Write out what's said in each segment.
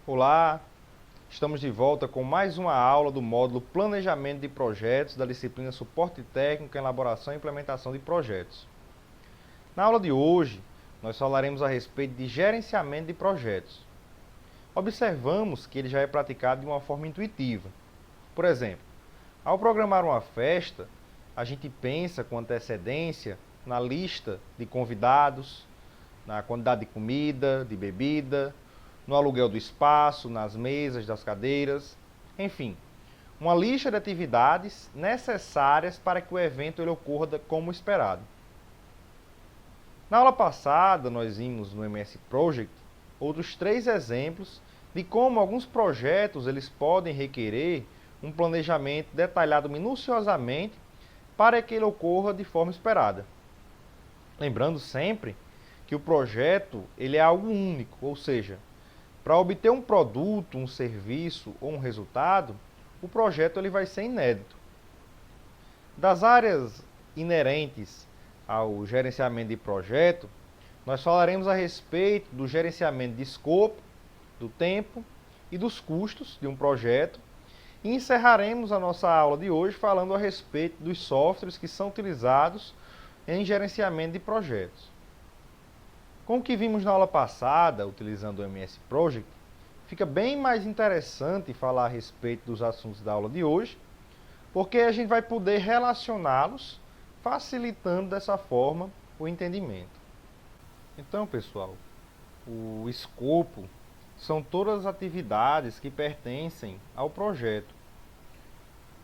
Olá, estamos de volta com mais uma aula do módulo Planejamento de Projetos da disciplina Suporte Técnico, Elaboração e Implementação de Projetos. Na aula de hoje, nós falaremos a respeito de gerenciamento de projetos. Observamos que ele já é praticado de uma forma intuitiva. Por exemplo, ao programar uma festa, a gente pensa com antecedência na lista de convidados, na quantidade de comida, de bebida, no aluguel do espaço, nas mesas, das cadeiras, enfim, uma lista de atividades necessárias para que o evento ele ocorra como esperado. Na aula passada, nós vimos no MS Project outros 3 exemplos de como alguns projetos eles podem requerer um planejamento detalhado minuciosamente para que ele ocorra de forma esperada. Lembrando sempre que o projeto ele é algo único, ou seja, para obter um produto, um serviço ou um resultado, o projeto ele vai ser inédito. Das áreas inerentes ao gerenciamento de projeto, nós falaremos a respeito do gerenciamento de escopo, do tempo e dos custos de um projeto e encerraremos a nossa aula de hoje falando a respeito dos softwares que são utilizados em gerenciamento de projetos. Com o que vimos na aula passada, utilizando o MS Project, fica bem mais interessante falar a respeito dos assuntos da aula de hoje, porque a gente vai poder relacioná-los, facilitando dessa forma o entendimento. Então, pessoal, o escopo são todas as atividades que pertencem ao projeto.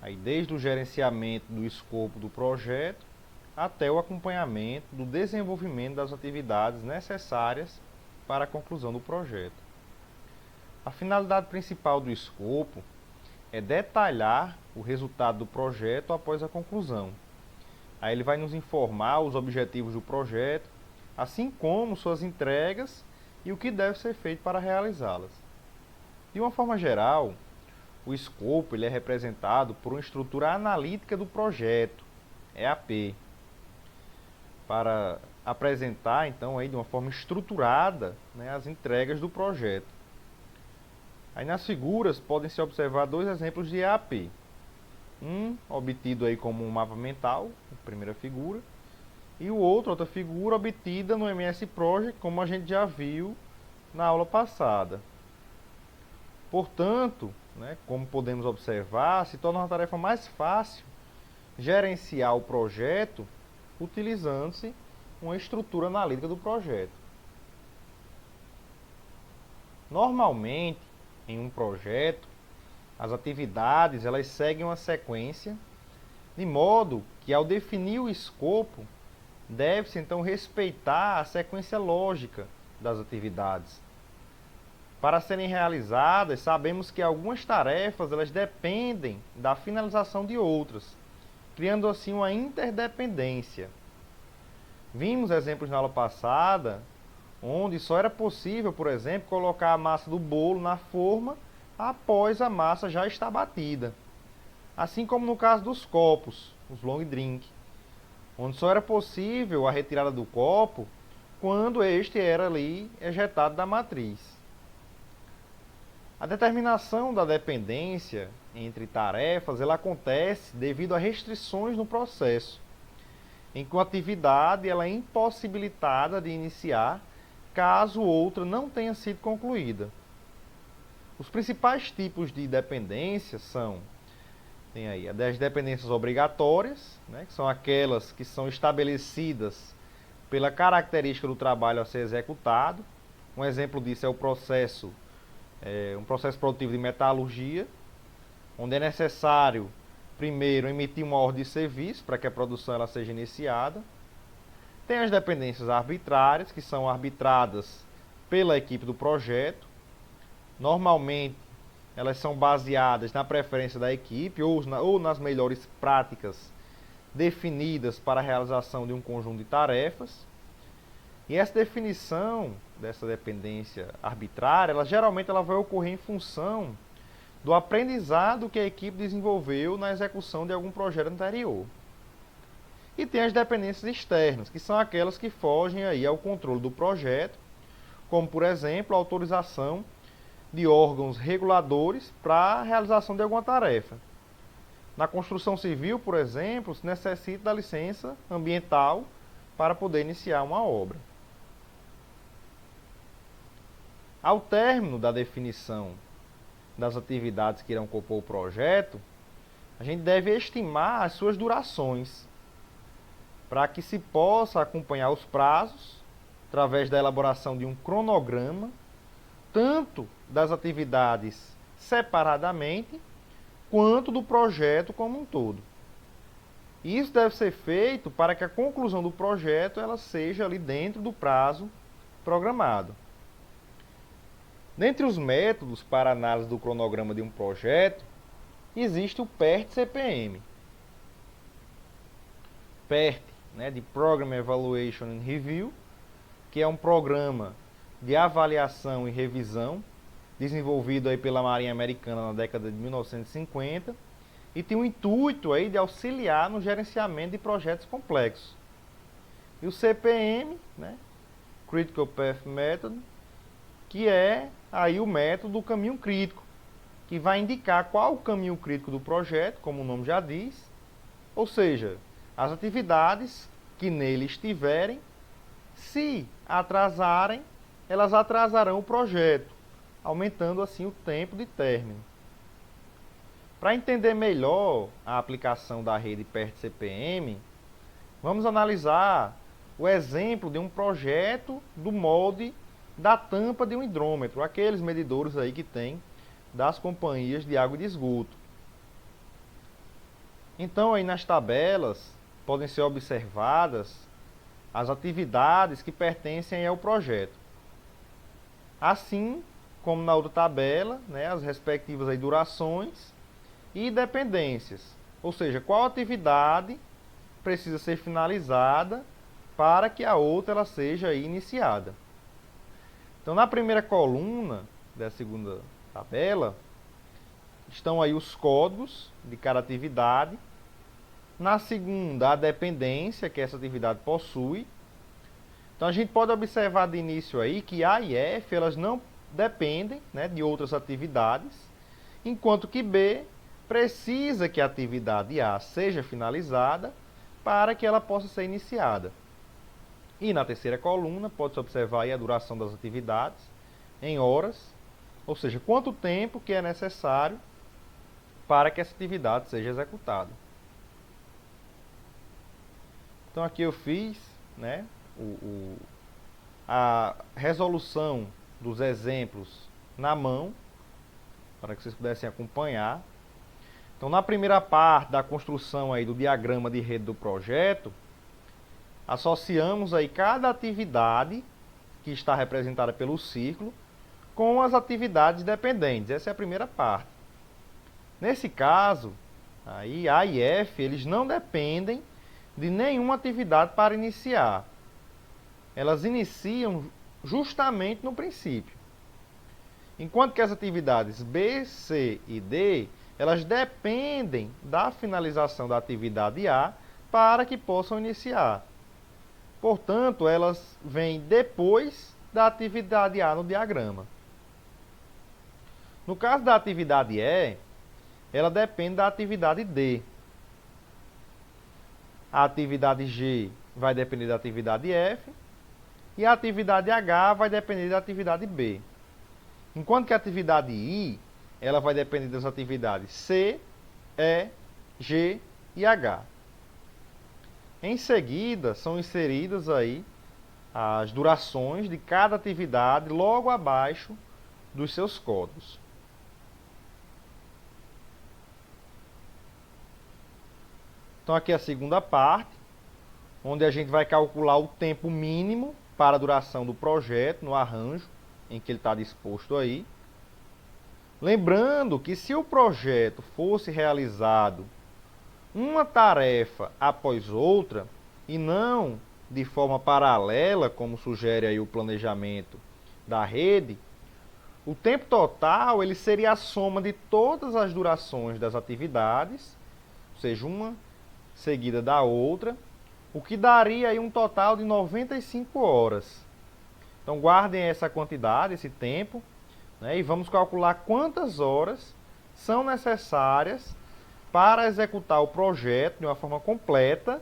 Aí, desde o gerenciamento do escopo do projeto, até o acompanhamento do desenvolvimento das atividades necessárias para a conclusão do projeto. A finalidade principal do escopo é detalhar o resultado do projeto após a conclusão. Aí ele vai nos informar os objetivos do projeto, assim como suas entregas e o que deve ser feito para realizá-las. De uma forma geral, o escopo ele é representado por uma estrutura analítica do projeto, EAP, para apresentar, então, aí, de uma forma estruturada, né, as entregas do projeto. Aí nas figuras podem se observar 2 exemplos de EAP. Um obtido aí como um mapa mental, a primeira figura, e o outro, outra figura obtida no MS Project, como a gente já viu na aula passada. Portanto, né, como podemos observar, se torna uma tarefa mais fácil gerenciar o projeto utilizando-se uma estrutura analítica do projeto. Normalmente, em um projeto, as atividades elas seguem uma sequência, de modo que ao definir o escopo, deve-se então respeitar a sequência lógica das atividades. Para serem realizadas, sabemos que algumas tarefas elas dependem da finalização de outras, criando assim uma interdependência. Vimos exemplos na aula passada, onde só era possível, por exemplo, colocar a massa do bolo na forma após a massa já estar batida. Assim como no caso dos copos, os long drink, onde só era possível a retirada do copo quando este era ali ejetado da matriz. A determinação da dependência entre tarefas ela acontece devido a restrições no processo, em que uma atividade ela é impossibilitada de iniciar caso outra não tenha sido concluída. Os principais tipos de dependências são tem aí as dependências obrigatórias, né, que são aquelas que são estabelecidas pela característica do trabalho a ser executado. Um exemplo disso é o processo um processo produtivo de metalurgia, onde é necessário, primeiro, emitir uma ordem de serviço para que a produção ela seja iniciada. Tem as dependências arbitrárias, que são arbitradas pela equipe do projeto. Normalmente, elas são baseadas na preferência da equipe ou nas melhores práticas definidas para a realização de um conjunto de tarefas. E essa definição dessa dependência arbitrária, geralmente ela vai ocorrer em função do aprendizado que a equipe desenvolveu na execução de algum projeto anterior. E tem as dependências externas, que são aquelas que fogem aí ao controle do projeto, como, por exemplo, a autorização de órgãos reguladores para a realização de alguma tarefa. Na construção civil, por exemplo, se necessita da licença ambiental para poder iniciar uma obra. Ao término da definição das atividades que irão compor o projeto, a gente deve estimar as suas durações, para que se possa acompanhar os prazos, através da elaboração de um cronograma, tanto das atividades separadamente, quanto do projeto como um todo. E isso deve ser feito para que a conclusão do projeto ela seja ali dentro do prazo programado. Dentre os métodos para análise do cronograma de um projeto, existe o PERT-CPM. PERT, de Program Evaluation and Review, que é um programa de avaliação e revisão, desenvolvido aí pela Marinha Americana na década de 1950, e tem o intuito aí de auxiliar no gerenciamento de projetos complexos. E o CPM, Critical Path Method, que é aí o método do caminho crítico, que vai indicar qual o caminho crítico do projeto, como o nome já diz, ou seja, as atividades que nele estiverem, se atrasarem, elas atrasarão o projeto, aumentando assim o tempo de término. Para entender melhor a aplicação da rede PERT-CPM, vamos analisar o exemplo de um projeto do molde da tampa de um hidrômetro, aqueles medidores aí que tem das companhias de água e de esgoto. Então aí nas tabelas podem ser observadas as atividades que pertencem ao projeto. Assim como na outra tabela, as respectivas aí durações e dependências. Ou seja, qual atividade precisa ser finalizada para que a outra ela seja aí iniciada. Então, na primeira coluna da segunda tabela, estão aí os códigos de cada atividade. Na segunda, a dependência que essa atividade possui. Então, a gente pode observar de início aí que A e F elas não dependem de outras atividades, enquanto que B precisa que a atividade A seja finalizada para que ela possa ser iniciada. E na terceira coluna, pode-se observar aí a duração das atividades em horas, ou seja, quanto tempo que é necessário para que essa atividade seja executada. Então aqui eu fiz a resolução dos exemplos na mão, para que vocês pudessem acompanhar. Então na primeira parte da construção aí do diagrama de rede do projeto, associamos aí cada atividade que está representada pelo círculo com as atividades dependentes. Essa é a primeira parte. Nesse caso, aí A e F, eles não dependem de nenhuma atividade para iniciar. Elas iniciam justamente no princípio. Enquanto que as atividades B, C e D, elas dependem da finalização da atividade A para que possam iniciar. Portanto, elas vêm depois da atividade A no diagrama. No caso da atividade E, ela depende da atividade D. A atividade G vai depender da atividade F e a atividade H vai depender da atividade B. Enquanto que a atividade I, ela vai depender das atividades C, E, G e H. Em seguida, são inseridas aí as durações de cada atividade logo abaixo dos seus códigos. Então aqui é a segunda parte, onde a gente vai calcular o tempo mínimo para a duração do projeto no arranjo em que ele está disposto aí. Lembrando que se o projeto fosse realizado uma tarefa após outra, e não de forma paralela, como sugere aí o planejamento da rede, o tempo total ele seria a soma de todas as durações das atividades, ou seja, uma seguida da outra, o que daria aí um total de 95 horas. Então guardem essa quantidade, esse tempo, né? E vamos calcular quantas horas são necessárias para executar o projeto de uma forma completa,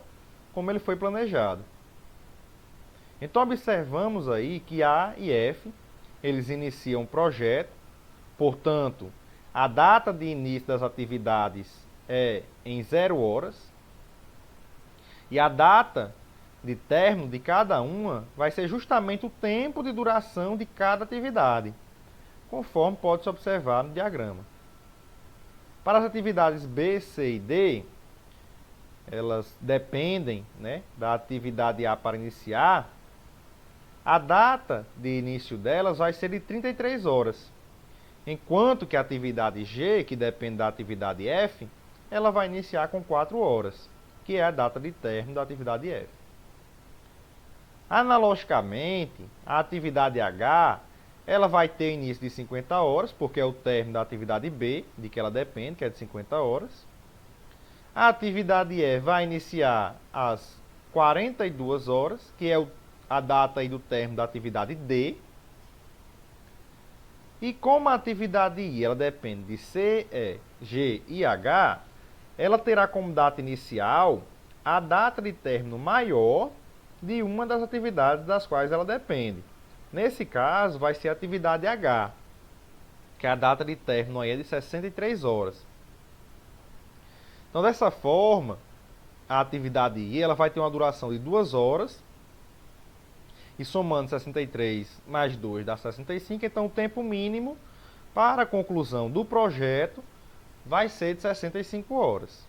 como ele foi planejado. Então observamos aí que A e F, eles iniciam o projeto, portanto, a data de início das atividades é em 0 horas, e a data de término de cada uma vai ser justamente o tempo de duração de cada atividade, conforme pode-se observar no diagrama. Para as atividades B, C e D, elas dependem, né, da atividade A para iniciar. A data de início delas vai ser de 33 horas, enquanto que a atividade G, que depende da atividade F, ela vai iniciar com 4 horas, que é a data de término da atividade F. Analogicamente, a atividade H, ela vai ter início de 50 horas, porque é o término da atividade B, de que ela depende, que é de 50 horas. A atividade E vai iniciar às 42 horas, que é a data aí do término da atividade D. E como a atividade I ela depende de C, E, G e H, ela terá como data inicial a data de término maior de uma das atividades das quais ela depende. Nesse caso, vai ser a atividade H, que a data de término aí é de 63 horas. Então, dessa forma, a atividade I ela vai ter uma duração de 2 horas, e somando 63 mais 2 dá 65, então o tempo mínimo para a conclusão do projeto vai ser de 65 horas.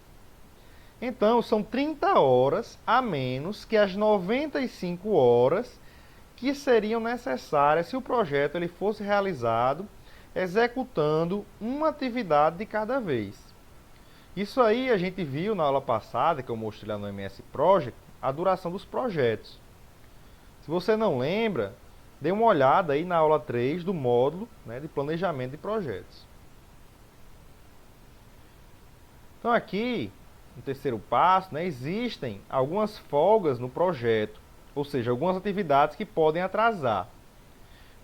Então, são 30 horas a menos que as 95 horas que seriam necessárias se o projeto ele fosse realizado executando uma atividade de cada vez. Isso aí a gente viu na aula passada, que eu mostrei lá no MS Project, a duração dos projetos. Se você não lembra, dê uma olhada aí na aula 3 do módulo, né, de planejamento de projetos. Então aqui, no terceiro passo, né, existem algumas folgas no projeto, ou seja, algumas atividades que podem atrasar.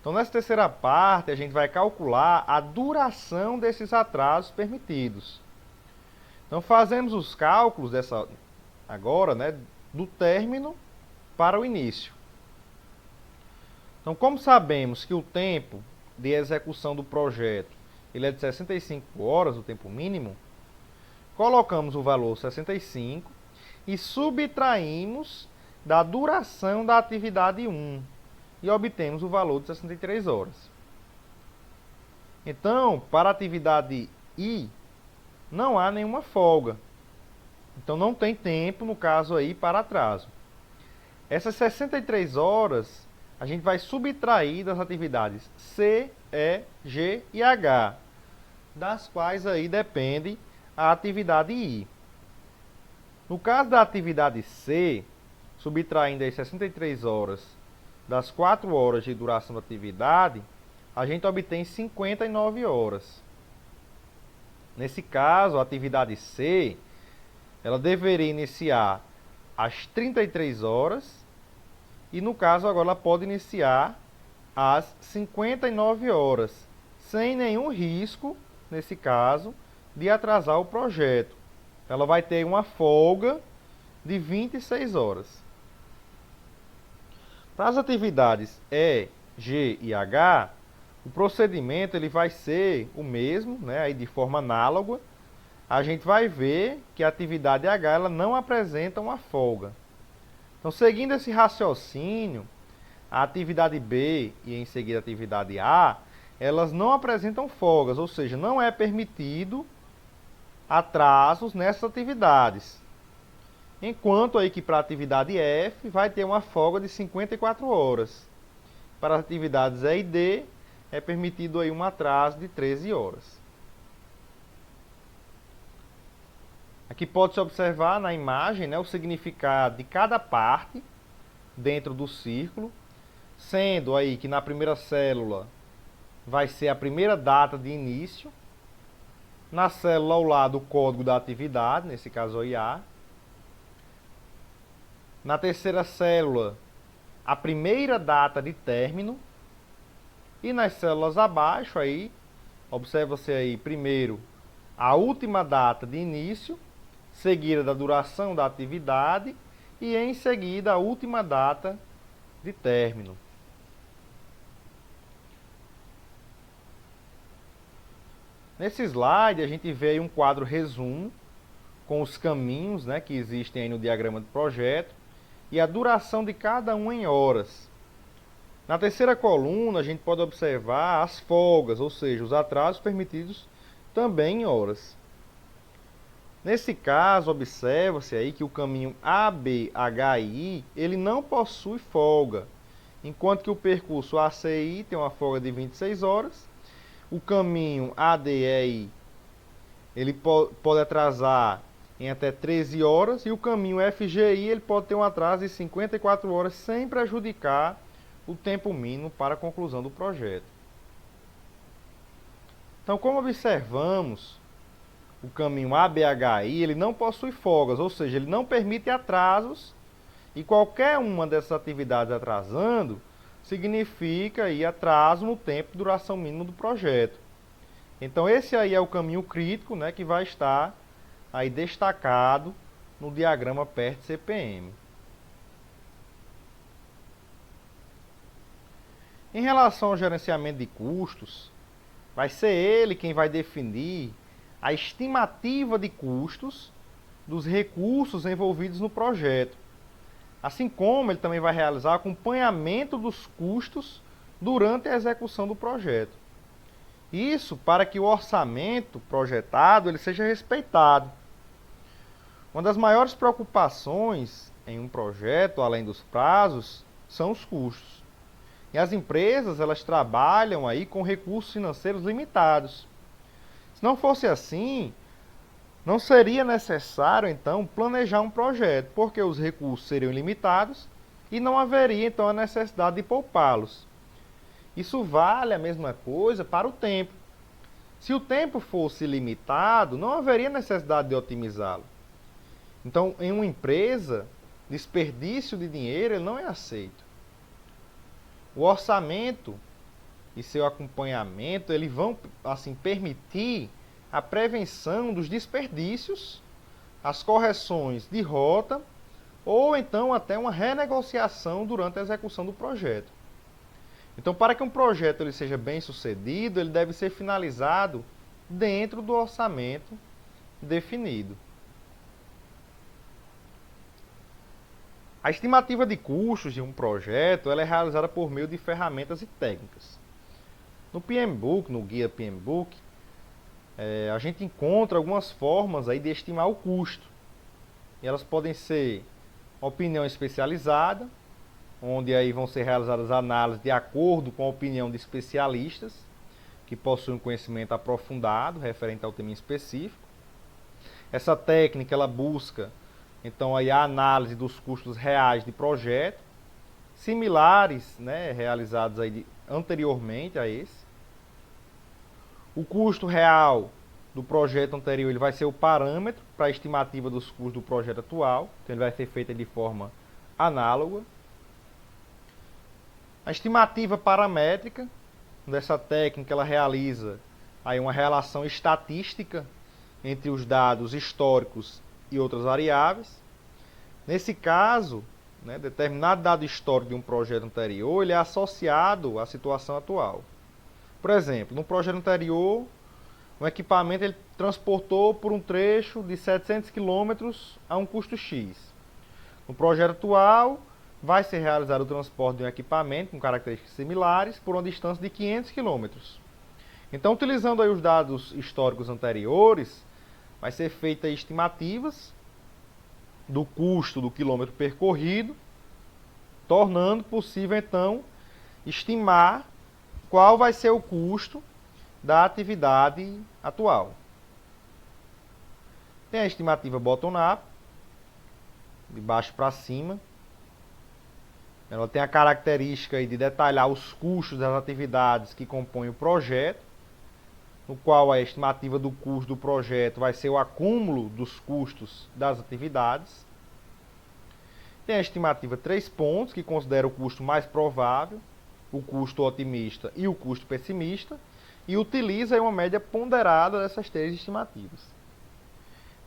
Então nessa terceira parte a gente vai calcular a duração desses atrasos permitidos. Então fazemos os cálculos agora, né, do término para o início. Então, como sabemos que o tempo de execução do projeto ele é de 65 horas, o tempo mínimo, colocamos o valor 65 e subtraímos da duração da atividade 1 e obtemos o valor de 63 horas. Então, para a atividade I, não há nenhuma folga. Então, não tem tempo, no caso aí, para atraso. Essas 63 horas a gente vai subtrair das atividades C, E, G e H, das quais aí depende a atividade I. No caso da atividade C, subtraindo as 63 horas das 4 horas de duração da atividade, a gente obtém 59 horas. Nesse caso, a atividade C, ela deveria iniciar às 33 horas, e no caso agora ela pode iniciar às 59 horas, sem nenhum risco, nesse caso, de atrasar o projeto. Ela vai ter uma folga de 26 horas. Para as atividades E, G e H, o procedimento ele vai ser o mesmo, né, aí de forma análoga. A gente vai ver que a atividade H ela não apresenta uma folga. Então, seguindo esse raciocínio, a atividade B e em seguida a atividade A, elas não apresentam folgas, ou seja, não é permitido atrasos nessas atividades. Enquanto aí que para a atividade F vai ter uma folga de 54 horas. Para as atividades E e D é permitido aí um atraso de 13 horas. Aqui pode-se observar na imagem, né, o significado de cada parte dentro do círculo, sendo aí que na primeira célula vai ser a primeira data de início, na célula ao lado o código da atividade, nesse caso o IA, na terceira célula a primeira data de término, E nas células abaixo, aí, observa-se aí primeiro a última data de início, seguida da duração da atividade e em seguida a última data de término. Nesse slide a gente vê aí um quadro resumo com os caminhos, né, que existem aí no diagrama de projeto e a duração de cada um em horas. Na terceira coluna a gente pode observar as folgas, ou seja, os atrasos permitidos também em horas. Nesse caso, observa-se aí que o caminho ABHI, ele não possui folga, enquanto que o percurso ACI tem uma folga de 26 horas, o caminho ADEI, ele pode atrasar em até 13 horas, e o caminho FGI, ele pode ter um atraso de 54 horas, sem prejudicar o tempo mínimo para a conclusão do projeto. Então, como observamos, o caminho ABHI, ele não possui folgas, ou seja, ele não permite atrasos, e qualquer uma dessas atividades atrasando significa aí atraso no tempo de duração mínima do projeto. Então esse aí é o caminho crítico, né, que vai estar aí destacado no diagrama PERT-CPM. Em relação ao gerenciamento de custos, vai ser ele quem vai definir a estimativa de custos dos recursos envolvidos no projeto, assim como ele também vai realizar acompanhamento dos custos durante a execução do projeto. Isso para que o orçamento projetado ele seja respeitado. Uma das maiores preocupações em um projeto, além dos prazos, são os custos. E as empresas elas trabalham aí com recursos financeiros limitados. Se não fosse assim, não seria necessário, então, planejar um projeto, porque os recursos seriam limitados e não haveria, então, a necessidade de poupá-los. Isso vale a mesma coisa para o tempo. Se o tempo fosse limitado, não haveria necessidade de otimizá-lo. Então, em uma empresa, desperdício de dinheiro ele não é aceito. O orçamento e seu acompanhamento, eles vão assim permitir a prevenção dos desperdícios, as correções de rota ou então até uma renegociação durante a execução do projeto. Então, para que um projeto ele seja bem sucedido, ele deve ser finalizado dentro do orçamento definido. A estimativa de custos de um projeto ela é realizada por meio de ferramentas e técnicas. No PMBOK, no guia PMBOK, a gente encontra algumas formas aí de estimar o custo. E elas podem ser opinião especializada, onde aí vão ser realizadas análises de acordo com a opinião de especialistas, que possuem conhecimento aprofundado referente ao tema específico. Essa técnica ela busca então aí a análise dos custos reais de projeto, similares, né, realizados aí anteriormente a esse. O custo real do projeto anterior ele vai ser o parâmetro para a estimativa dos custos do projeto atual, então ele vai ser feito de forma análoga. A estimativa paramétrica dessa técnica ela realiza aí uma relação estatística entre os dados históricos e outras variáveis. Nesse caso, né, determinado dado histórico de um projeto anterior ele é associado à situação atual. Por exemplo, no projeto anterior, um equipamento ele transportou por um trecho de 700 km a um custo X. No projeto atual, vai ser realizado o transporte de um equipamento com características similares por uma distância de 500 km. Então, utilizando aí os dados históricos anteriores, vai ser feita estimativas do custo do quilômetro percorrido, tornando possível, então, estimar qual vai ser o custo da atividade atual. Tem a estimativa bottom-up, de baixo para cima. Ela tem a característica de detalhar os custos das atividades que compõem o projeto, no qual a estimativa do custo do projeto vai ser o acúmulo dos custos das atividades. Tem a estimativa 3 pontos, que considera o custo mais provável, o custo otimista e o custo pessimista, e utiliza uma média ponderada dessas três estimativas.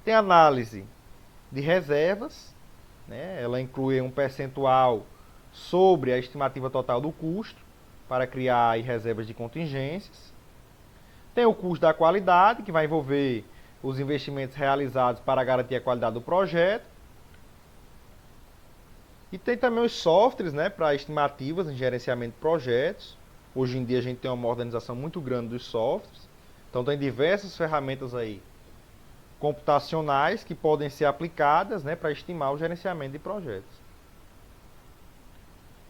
Tem análise de reservas, né? Ela inclui um percentual sobre a estimativa total do custo, para criar aí reservas de contingências. Tem o custo da qualidade, que vai envolver os investimentos realizados para garantir a qualidade do projeto. E tem também os softwares, né, para estimativas em gerenciamento de projetos. Hoje em dia a gente tem uma modernização muito grande dos softwares. Então tem diversas ferramentas aí computacionais que podem ser aplicadas, né, para estimar o gerenciamento de projetos.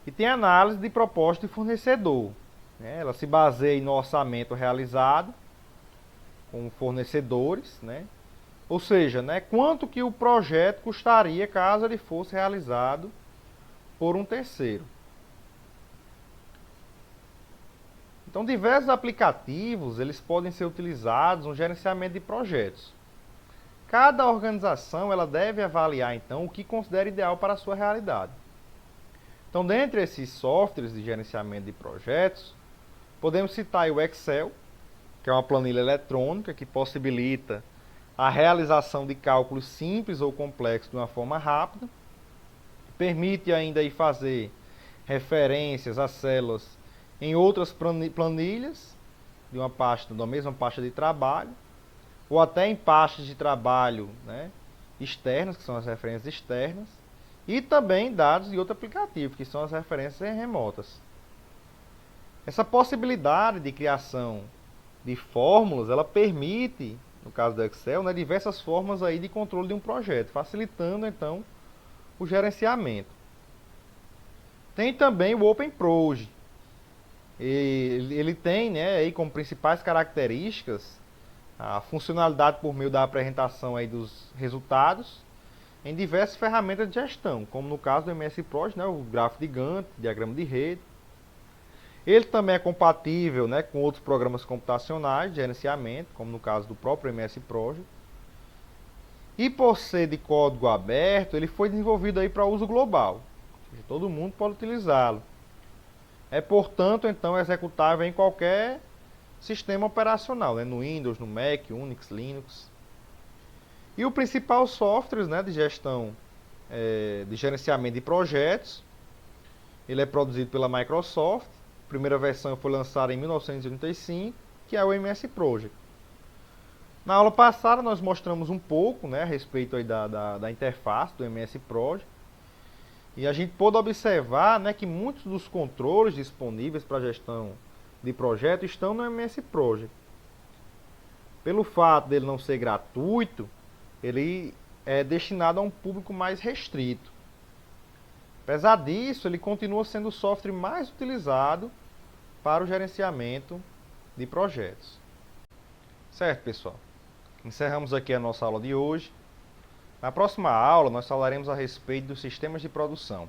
E tem a análise de proposta de fornecedor, né? Ela se baseia no orçamento realizado com fornecedores, né? Ou seja, né, quanto que o projeto custaria caso ele fosse realizado por um terceiro. Então, diversos aplicativos eles podem ser utilizados no gerenciamento de projetos. Cada organização ela deve avaliar então o que considera ideal para a sua realidade. Então, dentre esses softwares de gerenciamento de projetos, podemos citar o Excel, que é uma planilha eletrônica que possibilita a realização de cálculos simples ou complexos de uma forma rápida. Permite ainda aí fazer referências a células em outras planilhas de uma mesma pasta de trabalho, ou até em pastas de trabalho, né, externas, que são as referências externas, e também dados de outro aplicativo, que são as referências remotas. Essa possibilidade de criação de fórmulas, ela permite, no caso do Excel, né, diversas formas aí de controle de um projeto, facilitando então o gerenciamento. Tem também o OpenProj. Ele tem, né, aí como principais características a funcionalidade por meio da apresentação aí dos resultados em diversas ferramentas de gestão, como no caso do MS Proj, né, o gráfico de Gantt, diagrama de rede. Ele também é compatível, né, com outros programas computacionais de gerenciamento, como no caso do próprio MS Proj. E por ser de código aberto, ele foi desenvolvido aí para uso global. Todo mundo pode utilizá-lo. É, portanto, então executável em qualquer sistema operacional, né, no Windows, no Mac, Unix, Linux. E o principal software, né, de gestão, de gerenciamento de projetos, ele é produzido pela Microsoft. A primeira versão foi lançada em 1985, que é o MS Project. Na aula passada nós mostramos um pouco, né, a respeito aí da interface do MS Project. E a gente pôde observar, né, que muitos dos controles disponíveis para a gestão de projeto estão no MS Project. Pelo fato dele não ser gratuito, ele é destinado a um público mais restrito. Apesar disso, ele continua sendo o software mais utilizado para o gerenciamento de projetos. Certo, pessoal? Encerramos aqui a nossa aula de hoje. Na próxima aula, nós falaremos a respeito dos sistemas de produção,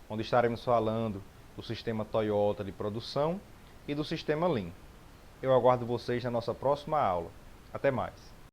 onde estaremos falando do sistema Toyota de produção e do sistema Lean. Eu aguardo vocês na nossa próxima aula. Até mais!